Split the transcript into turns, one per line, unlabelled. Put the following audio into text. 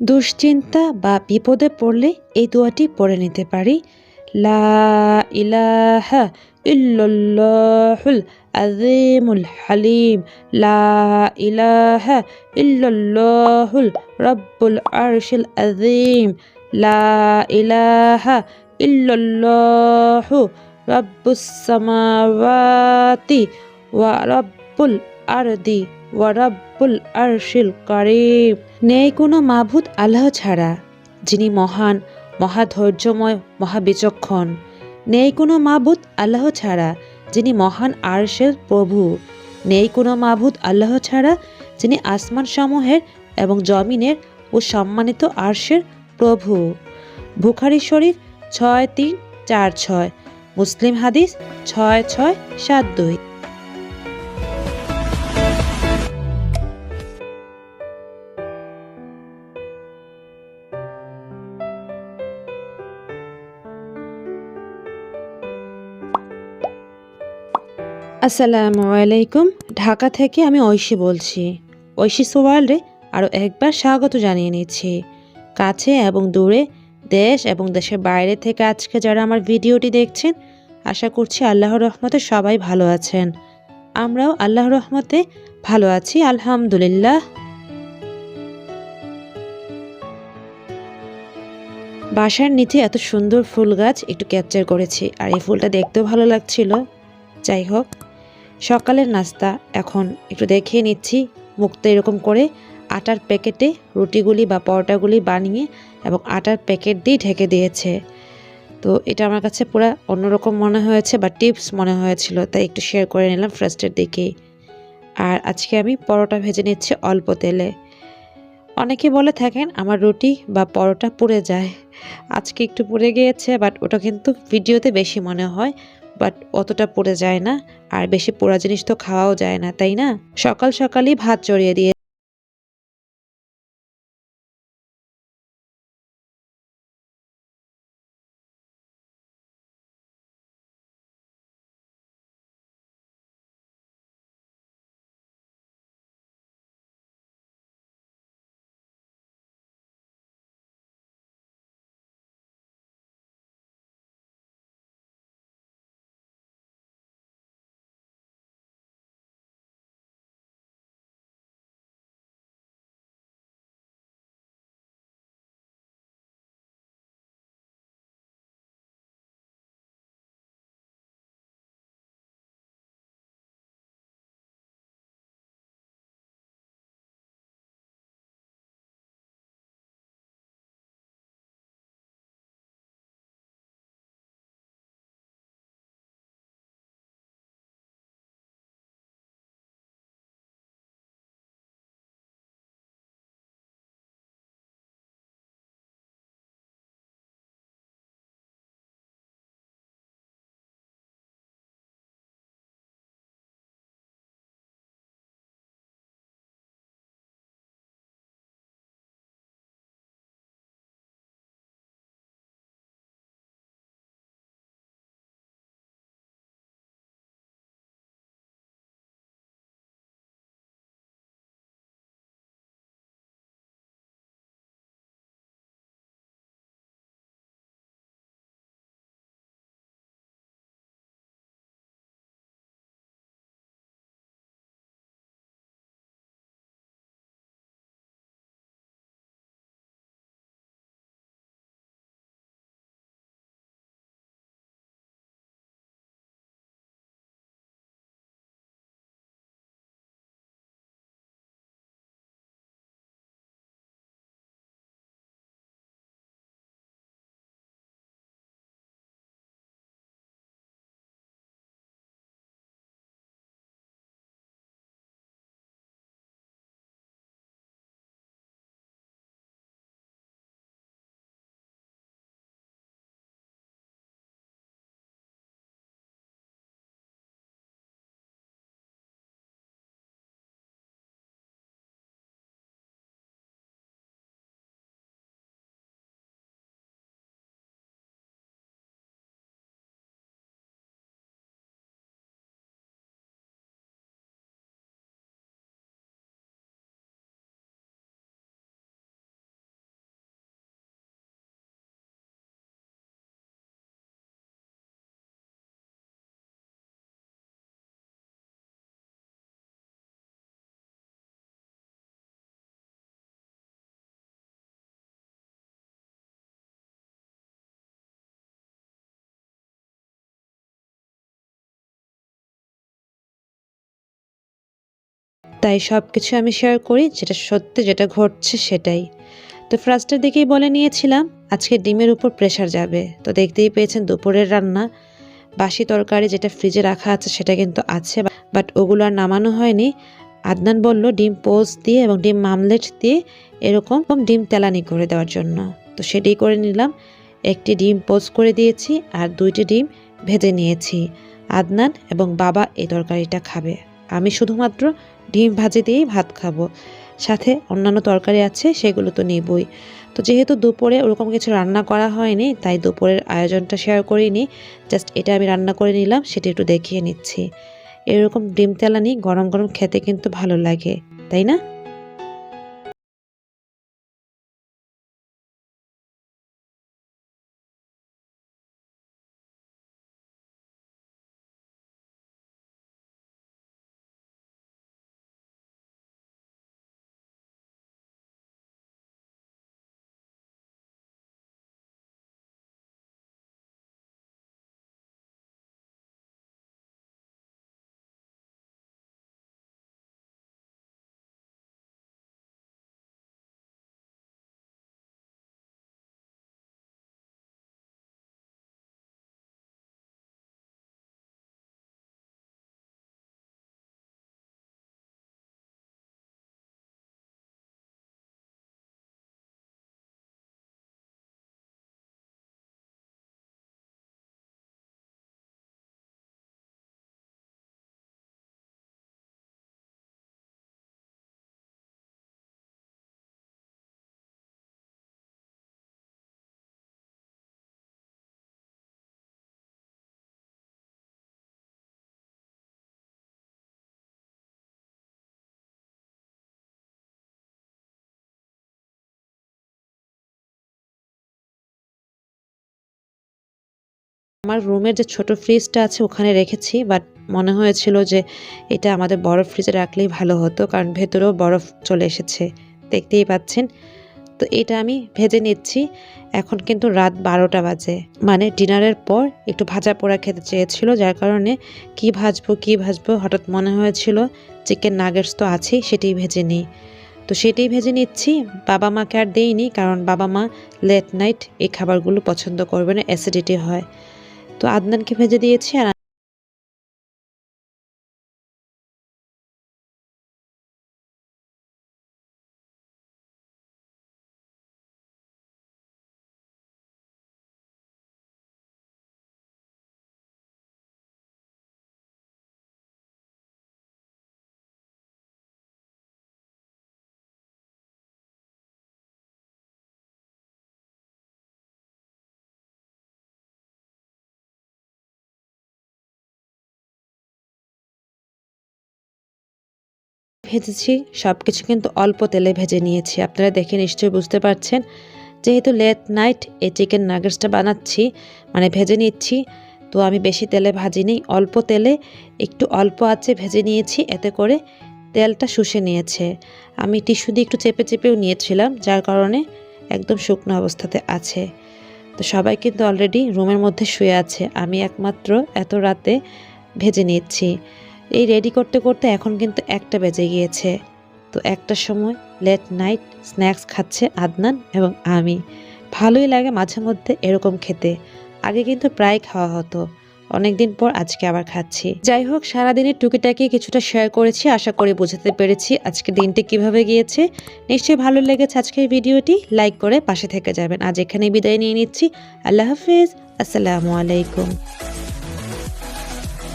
দুশ্চিন্তা বা বিপদে পড়লে এই দোয়াটি পড়ে নিতে পারি। লা ইলাহা ইল্লাল্লাহুল আযীমুল হালিম, লা ইলাহা ইল্লাল্লাহুল রাব্বুল আরশিল আযীম, লা ইলাহা ইল্লাল্লাহু রাব্বুস সামাওয়াতি ওয়া রাব্বুল আরদি ওয়া রাব্বুল আরশিল কারীম। নেই কোনো মাবুদ আল্লাহ ছাড়া, যিনি মহান, মহাধৈর্যময়, মহাবিচক্ষণ। নেই কোনো মাবুদ আল্লাহ ছাড়া, যিনি মহান আরশের প্রভু। নেই কোনো মাবুদ আল্লাহ ছাড়া, যিনি আসমান সমূহের এবং জমিনের ও সম্মানিত আরশের প্রভু। বুখারী শরীফ ৬৩৪৬, মুসলিম হাদিস ৬৬৭২। আসসালামু আলাইকুম। ঢাকা থেকে আমি ঐশী বলছি। ঐশী ওয়ার্ল্ডে আরও একবার স্বাগত জানিয়ে নিচ্ছি। কাছে এবং দূরে, দেশ এবং দেশের বাইরে থেকে আজকে যারা আমার ভিডিওটি দেখছেন, আশা করছি আল্লাহর রহমতে সবাই ভালো আছেন। আমরাও আল্লাহর রহমতে ভালো আছি, আলহামদুলিল্লাহ। বাসার নিচে এত সুন্দর ফুল গাছ একটু ক্যাপচার করেছি, আর এই ফুলটা দেখতেও ভালো লাগছিল। যাই হোক, সকালের নাস্তা এখন একটু দেখিয়ে নিচ্ছি। মুখটা এরকম করে আটার প্যাকেটে রুটিগুলি বা পরোটাগুলি বানিয়ে এবং আটার প্যাকেট দিয়ে ঢেকে দিয়েছে। তো এটা আমার কাছে পুরো অন্যরকম মনে হয়েছে বা টিপস মনে হয়েছিল, তাই একটু শেয়ার করে নিলাম ফার্স্টের দিকেই। আর আজকে আমি পরোটা ভেজে নিচ্ছি অল্প তেলে। অনেকে বলে থাকেন আমার রুটি বা পরোটা পুড়ে যায়। আজকে একটু পুড়ে গিয়েছে, বাট ওটা কিন্তু ভিডিওতে বেশি মনে হয়, বাট অতটা পুড়ে যায় না। আর বেশি পোড়া জিনিস তো খাওয়াও যায় না, তাই না? সকাল সকালই ভাত চড়িয়ে দিয়ে তাই সব কিছু আমি শেয়ার করি, যেটা সত্যি, যেটা ঘটছে সেটাই। তো ফার্স্টের দিকেই বলে নিয়েছিলাম আজকে ডিমের উপর প্রেশার যাবে। তো দেখতেই পেয়েছেন দুপুরের রান্না, বাসি তরকারি যেটা ফ্রিজে রাখা আছে সেটা কিন্তু আছে, বাট ওগুলো আর নামানো হয়নি। আদনান বলল ডিম পোস্ট দিয়ে এবং ডিম মামলেট দিয়ে এরকম ডিম তেলানি করে দেওয়ার জন্য। তো সেটাই করে নিলাম। একটি ডিম পোস্ট করে দিয়েছি আর 2টি ডিম ভেজে নিয়েছি। আদনান এবং বাবা এই তরকারিটা খাবে, আমি শুধুমাত্র ডিম ভাজি দিয়েই ভাত খাবো। সাথে অন্যান্য তরকারি আছে সেগুলো তো নেবই। তো যেহেতু দুপুরে ওরকম কিছু রান্না করা হয়নি, তাই দুপুরের আয়োজনটা শেয়ার করিনি। জাস্ট এটা আমি রান্না করে নিলাম, সেটা একটু দেখিয়ে নিচ্ছি। এরকম ডিম তেলানি গরম গরম খেতে কিন্তু ভালো লাগে, তাই না? আমার রুমের যে ছোট ফ্রিজটা আছে ওখানে রেখেছি, বাট মনে হয়েছিল যে এটা আমাদের বরফ ফ্রিজে রাখলেই ভালো হতো, কারণ ভেতরেও বরফ চলে এসেছে, দেখতেই পাচ্ছেন। তো এটা আমি ভেজে নিচ্ছি। এখন কিন্তু রাত 12টা বাজে, মানে ডিনারের পর একটু ভাজা পোড়া খেতে চেয়েছিল, যার কারণে কি ভাজবো হঠাৎ মনে হয়েছিল চিকেন নাগেটস তো আছেই, সেটাই ভেজে নিই। তো সেটাই ভেজে নিচ্ছি। বাবা মাকে আর দেইনি, কারণ বাবা মা লেট নাইট এই খাবারগুলো পছন্দ করবে না, অ্যাসিডিটি হয়। তো আদনানকে ভেজে দিয়েছি আর ভেজেছি। সব কিছু কিন্তু অল্প তেলে ভেজে নিয়েছি, আপনারা দেখে নিশ্চয়ই বুঝতে পারছেন। যেহেতু লেট নাইট এই চিকেন নাগেটসটা বানাচ্ছি, মানে ভেজে নিচ্ছি, তো আমি বেশি তেলে ভাজিনি, অল্প তেলে একটু অল্প আঁচে ভেজে নিয়েছি। এতে করে তেলটা শুষে নিয়েছে। আমি টিস্যু দিয়ে একটু চেপে চেপেও নিয়েছিলাম, যার কারণে একদম শুকনো অবস্থাতে আছে। তো সবাই কিন্তু অলরেডি রুমের মধ্যে শুয়ে আছে, আমি একমাত্র এত রাতে ভেজে নিচ্ছি। এই রেডি করতে করতে এখন কিন্তু 1টা বেজে গিয়েছে। তো 1টার সময় লেট নাইট স্ন্যাক্স খাচ্ছে আদনান এবং আমি। ভালোই লাগে মাঝে মধ্যে এরকম খেতে, আগে কিন্তু প্রায় খাওয়া হতো, অনেকদিন পর আজকে আবার খাচ্ছি। যাই হোক, সারাদিনের টুকিটাকি কিছুটা শেয়ার করেছি, আশা করি বোঝাতে পেরেছি আজকে দিনটি কিভাবে গিয়েছে। নিশ্চয়ই ভালো লেগেছে আজকের ভিডিওটি, লাইক করে পাশে থেকে যাবেন। আজ এখানেই বিদায় নিয়ে নিচ্ছি। আল্লাহ হাফিজ, আসসালামু আলাইকুম।